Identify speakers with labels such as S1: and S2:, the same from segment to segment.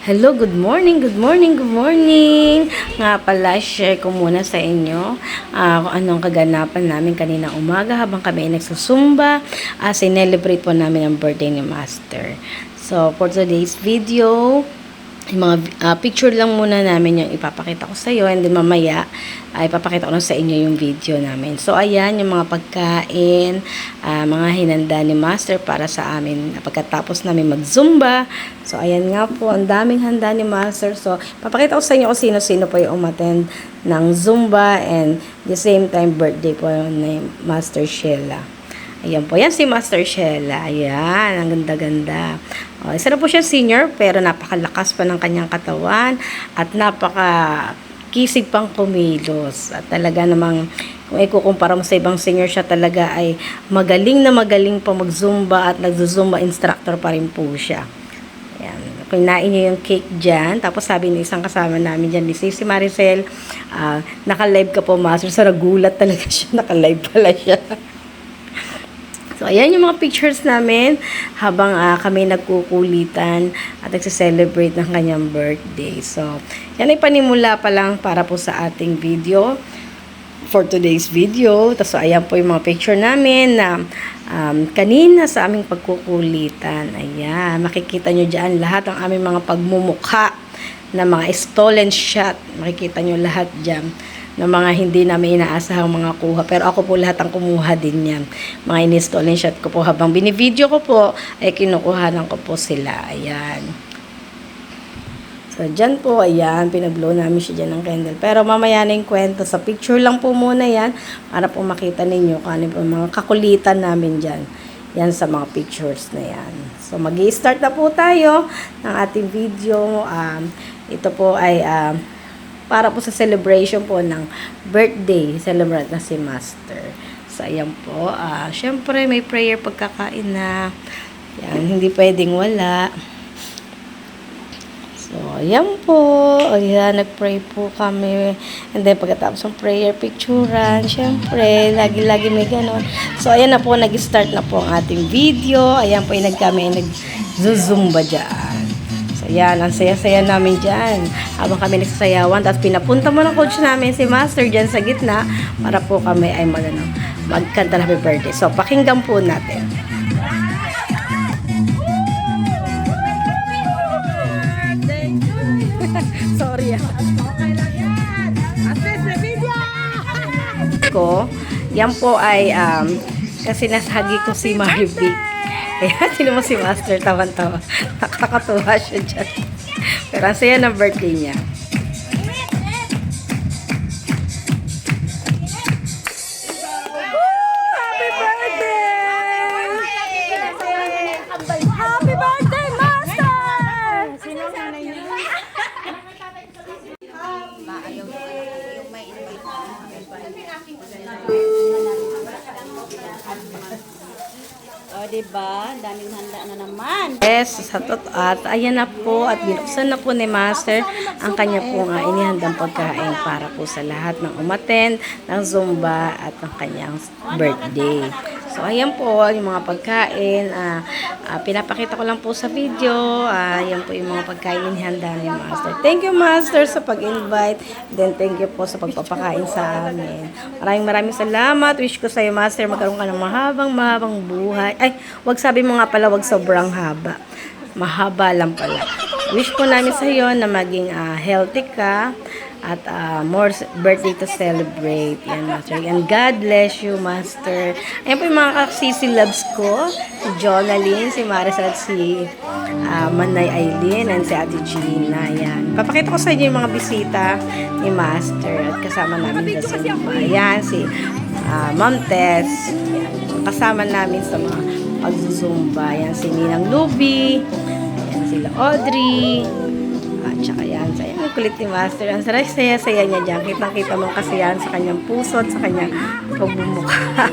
S1: Hello, good morning, good morning, good morning. Nga pala, share ko muna sa inyo kung anong kaganapan namin kanina umaga habang kami ay nagsusumba. Sinelebrate po namin ang birthday ni Master. So, for today's video, yung mga picture lang muna namin yung ipapakita ko sa iyo, and then mamaya ay ipapakita ko na sa inyo yung video namin. So ayan yung mga pagkain, mga hinanda ni Master para sa amin pagkatapos namin mag-zumba. So ayan nga po, ang daming handa ni Master. So papakita ko sa inyo kung sino-sino po yung umattend ng zumba, and the same time birthday po ni Master Sheila. Ayan po. Yan si Master Sheila. Ayan. Ang ganda-ganda. Isa na po siya senior, pero napakalakas pa ng kanyang katawan at napaka-kisig pang kumilos. At talaga namang, kung ikukumpara mo sa ibang senior, siya talaga ay magaling na magaling pa mag-zumba at nag-zumba instructor pa rin po siya. Ayan. Kinain niya yung cake dyan. Tapos sabi ni isang kasama namin dyan, si Maricel, naka-live ka po, Master. So, nagulat talaga siya. Naka-live pala siya. So, ayan yung mga pictures namin habang kami nagkukulitan at nagse-celebrate ng kanyang birthday. So, yan ay panimula pa lang para po sa ating video for today's video. So, ayan po yung mga picture namin na kanina sa aming pagkukulitan. Ayan, makikita nyo dyan lahat ng aming mga pagmumukha na mga stolen shot. Makikita nyo lahat dyan na mga hindi namin inaasahang mga kuha. Pero ako po lahat ang kumuha din yan. Mga in-stolen shot ko po. Habang binivideo ko po, ay kinukuhanan ko po sila. Ayan. So, dyan po, ayan, pinag-blow namin siya dyan ng candle. Pero mamaya na yung kwento. Sa picture lang po muna yan, para po makita ninyo kung ano po mga kakulitan namin dyan. Yan sa mga pictures na yan. So, mag-i-start na po tayo ng ating video. Ito po ay para po sa celebration po ng birthday celebrant na si Master. So, ayan po. Syempre, may prayer pagkakain na. Yan, hindi pwedeng wala. So, ayan po. Ayan, nag-pray po kami. And then, pagkatapos ng prayer, picturean. Syempre, lagi-lagi may ganon. So, ayan na po, nag-start na po ang ating video. Ayan po, kami nag-zumba dyan. Ayan, ang saya-saya namin dyan. Habang kami nagsasayawan, tapos pinapunta mo ng coach namin si Master dyan sa gitna para po kami ay magkanta na happy birthday. So, pakinggan po natin. Sorry. Yan po ay kasi nasahagi ko si Marivic. Kaya sino mo si Master, tawan-tawa. Nakakatuwa siya dyan. Pero ang saya ng birthday niya. Happy birthday! Happy birthday, Master! Sino ang nanay niya?
S2: Diba? Daming handa na naman.
S1: Yes, at ayan na po at binuksan na po ni Master ang kanya po nga inihandang pagkain para po sa lahat ng umattend ng Zumba at ng kanyang birthday. So, ayan po yung mga pagkain. Pinapakita ko lang po sa video. Ayan po yung mga pagkain inihanda ni Master. Thank you, Master, sa pag-invite. Then, thank you po sa pagpapakain sa amin. Maraming salamat. Wish ko sa'yo, Master, magkaroon ka ng mahabang buhay. Ay, wag sabi mo nga pala, wag sobrang haba. Mahaba lang pala. Wish ko namin sa'yo na maging healthy ka at more birthday to celebrate. Yan, Master. And God bless you, Master. Ayan po yung mga kaksisi loves ko. Si Jonaline, si Maricel, at si Manay Aileen, and si Ate Gina. Ayan. Papakita ko sa inyo yung mga bisita ni Master. At kasama namin dyan sa Zumba. Ayan, si Ma'am Tess. Ayan. Kasama namin sa mga pag-zumba. Ayan, si Ninang Luby. Ayan, sila Audrey. At saka yan, ang kulit ni Master. Ang saya-saya niya dyan. Kitang-kita mo kasi yan sa kanyang puso at sa kanyang pagbumukha.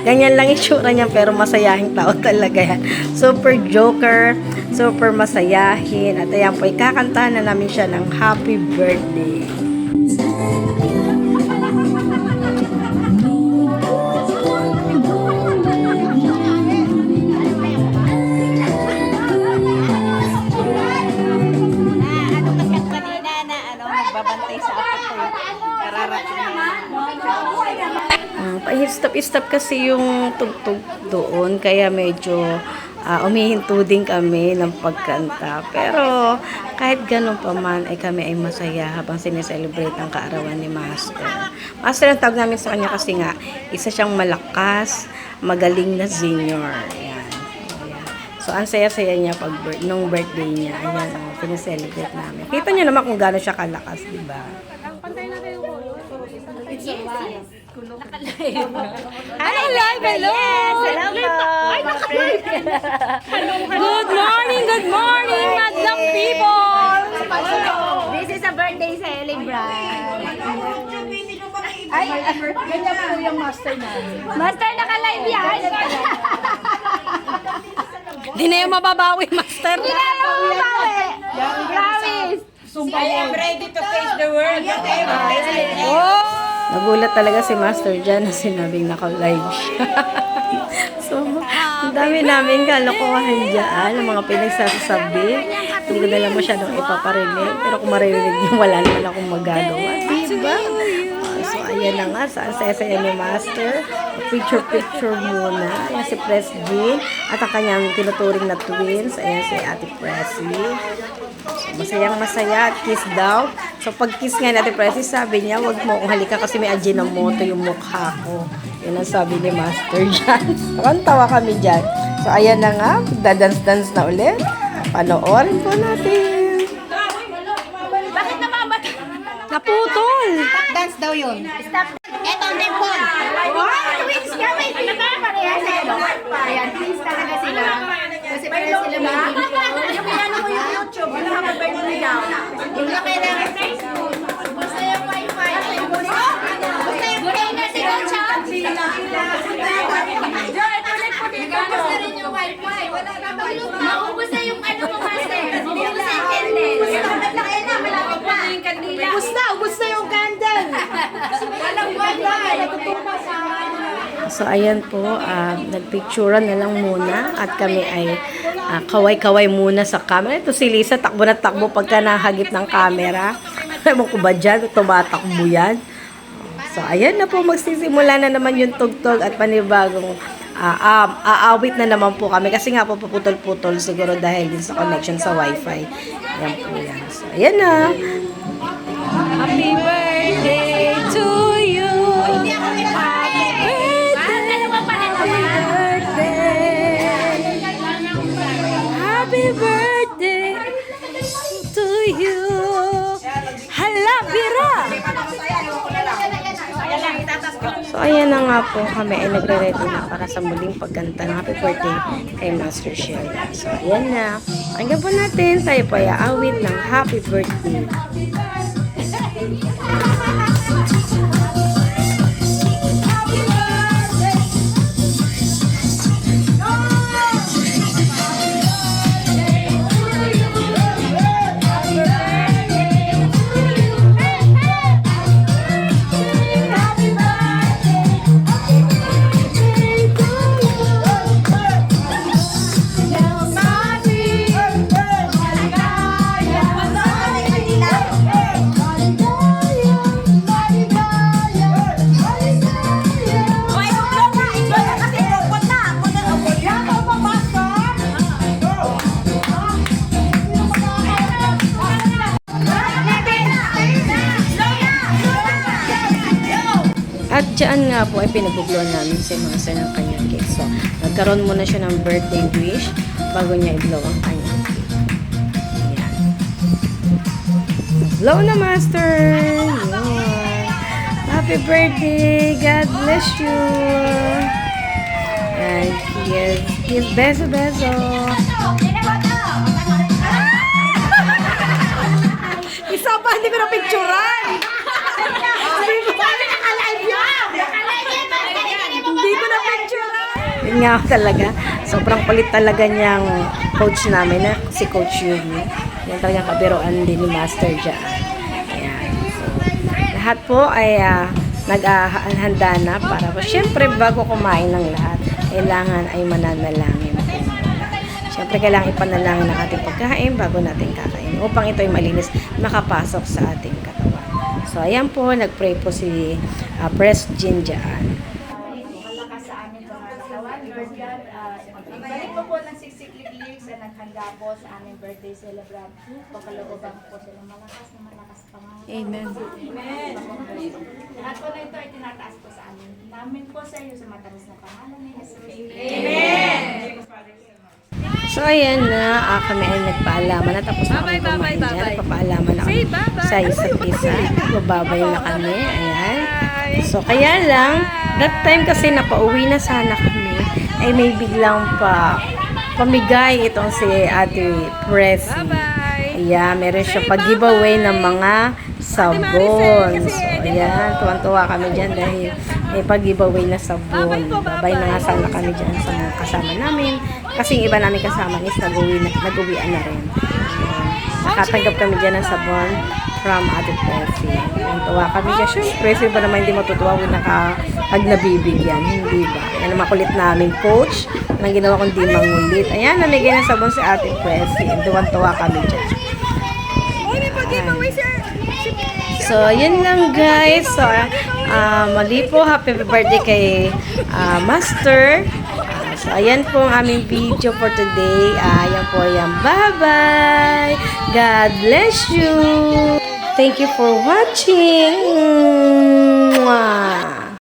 S1: Ganyan lang itsura niya, pero masayahing tao talaga yan. Super joker, super masayahin. At ayan po, ikakantahan na namin siya ng happy birthday. stop kasi yung tugtog doon, kaya medyo umihinto din kami ng pagkanta. Pero kahit ganun pa man, ay kami ay masaya habang sineselebrate ang kaarawan ni Master. Master ang tawag namin sa kanya kasi nga, isa siyang malakas, magaling na senior. Ayan. Ayan. So, ang saya-saya niya nung birthday niya. Ayan, sineselebrate namin. Kita niyo naman kung gaano siya kalakas, di ba? Hello, live! Hello!
S2: Hello po.
S1: Ay, good morning, madam people!
S2: This is a birthday celebrant. Ay, ganyan po yung master namin. Master, naka-live yan.
S1: Di na yung mababawi, Master.
S2: Hindi na yung mabawi. Promise.
S3: I am ready to face the world.
S1: Nagulat talaga si Master dyan na sinabing naka-live siya. So, ang dami namin kalokohan dyan, ang mga pinagsasabi. Hindi ko na lang masyadong ipaparinig. Pero kung maririnig yung wala naman akong magagawa. Diba? So, ayan na nga. Saan saya ni Master? Picture muna. Ayan si Press Jean. At ang kanyang tinuturing na twins. Ayan si Ate Pressy. So, masayang masaya at kiss daw. So, pag kiss nga natin, Pressy, sabi niya, wag mo akong halika kasi may Ajinomoto yung mukha ko. Yun ang sabi ni Master dyan. Tawa kami dyan. So, ayan na nga. Dadance-dance na ulit. Panoorin po natin.
S2: Bakit namamatay?
S1: Naputol!
S3: Dance daw yun.
S2: Stop. Eto ang temple. Wow, twins kami. Nagpaparehas sila. Ayan, twins talaga sila. Kasi parehas sila mag-video. Yung pinano mo yung YouTube, yung nakapag-birthday daw. Yung nakailangan Facebook. Gusto yung wifi. Gusto yung brain na si Coach. Gusto rin yung wifi. Wala na ba? Maubos na yung ano mo, Master. Maubos na yung candle. Malaki na, malapit pa. Ubus na yung candle. Walang wifi.
S1: So, ayan po, nagpicturean na lang muna at kami ay kaway-kaway muna sa camera. Ito si Lisa, takbo na takbo pagka nahagip ng camera. Ewan ko ba dyan, tumatakbo yan. So, ayan na po, magsisimula na naman yung tugtog at panibagong aawit na naman po kami. Kasi nga po, paputol-putol siguro dahil din sa connection sa wifi. Ayan po yan. So, ayan na. Happy birthday to you. Happy birthday to you. Hala, Bira! So, ayan na nga po. Kami ay nagre-ready na para sa muling pagkanta ng happy birthday kay Master Sheldon. So, ayan na. Hanggang po natin, tayo po ay aawit ng happy birthday. At dyan nga po ay pinagugluhan namin si Master ng kanyang cake. So, nagkaroon muna siya ng birthday wish bago niya i-blow ang kanyang cake. Ayan. Blow na, Master! Ayan. Happy birthday! God bless you! And kiss, beso, beso! Isa pa, hindi ko na picturean! Hindi ko na picture. Yun nga talaga. Sobrang kulit talaga niyang coach namin na si Coach Yumi. Yan talagang kabiroan din ni Master dyan. Ayan. So, lahat po ay naghahanda na para po. Siyempre, bago kumain ng lahat, kailangan ay mananalangin po. Siyempre, kailangan ipanalangin ang ating pagkain bago natin kakain. Upang ito ay malinis, makapasok sa ating katawan. So, ayan po, nagpray po si Press Jean dyan.
S2: po sa aming birthday celebrant. Pagkalooban po silang malakas na malakas pa nga.
S1: Amen.
S2: Lahat po na ito ay tinataas po sa amin. Namin po sa iyo sa matamis na pangalan ni Jesus.
S1: So, ayan na. Kami ay nagpaalaman na. Tapos na kami kumain dyan. Nagpapaalaman na kami sa isa't isa. Bababay na kami. Ayan. So, kaya lang, that time kasi napauwi na sana kami, ay may biglang pamigay itong si Ate Pressy. Ayan, meron siya pag-giveaway ng mga sabon. So, ayan, tuwan-tuwa kami dyan dahil may pag-giveaway na sabon. Babay na nga sana kami dyan sa mga kasama namin. Kasi yung iba namin kasama is nag-uwian na rin. Nakatanggap kami dyan ng sabon from Ate Pressy. Tuwa kami dyan. Siyempre, ba naman hindi matutuwa kung pag nabibigyan. Hindi ba? Yan ang makulit namin coach nang ginawa kong di mangulit. Ayan, namigay ng sabon si Ate Pressy. Tuwan-tuwa kami dyan. So, yun lang guys. So, mali po, happy birthday kay Master. So, ayan po ang aming video for today. Ayan po yan. Bye-bye! God bless you! Thank you for watching! Mwah!